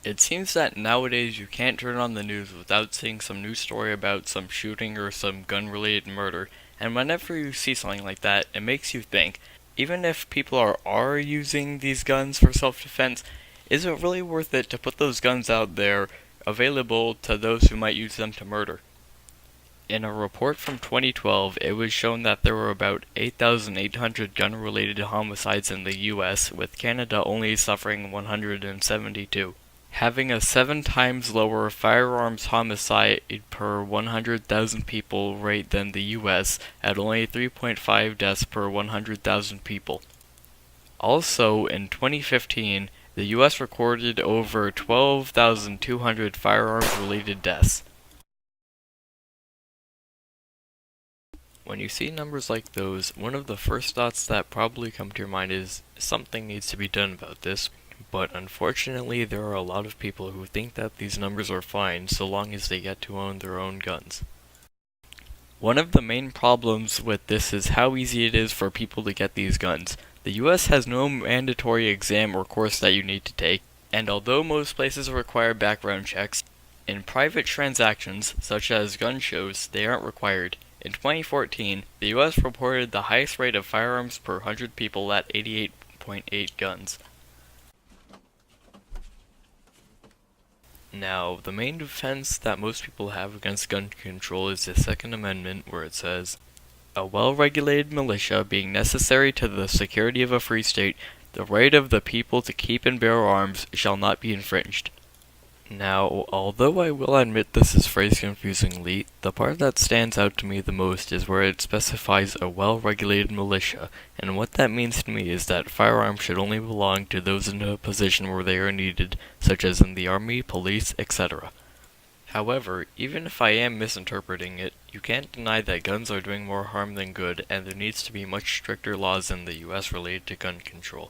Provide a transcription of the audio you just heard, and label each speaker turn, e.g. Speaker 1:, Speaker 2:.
Speaker 1: It seems that nowadays you can't turn on the news without seeing some news story about some shooting or some gun-related murder, and whenever you see something like that, it makes you think, even if people are using these guns for self-defense, is it really worth it to put those guns out there available to those who might use them to murder? In a report from 2012, it was shown that there were about 8,800 gun-related homicides in the US, with Canada only suffering 172. Having a 7 times lower firearms homicide per 100,000 people rate than the US, at only 3.5 deaths per 100,000 people. Also, in 2015, the US recorded over 12,200 firearms-related deaths. When you see numbers like those, one of the first thoughts that probably come to your mind is something needs to be done about this, but unfortunately there are a lot of people who think that these numbers are fine so long as they get to own their own guns. One of the main problems with this is how easy it is for people to get these guns. The US has no mandatory exam or course that you need to take, and although most places require background checks, in private transactions, such as gun shows, they aren't required. In 2014, the US reported the highest rate of firearms per 100 people at 88.8 guns. Now, the main defense that most people have against gun control is the Second Amendment, where it says, "A well-regulated militia being necessary to the security of a free state, the right of the people to keep and bear arms shall not be infringed." Now, although I will admit this is phrased confusingly, the part that stands out to me the most is where it specifies a well-regulated militia, and what that means to me is that firearms should only belong to those in a position where they are needed, such as in the army, police, etc. However, even if I am misinterpreting it, you can't deny that guns are doing more harm than good, and there needs to be much stricter laws in the US related to gun control.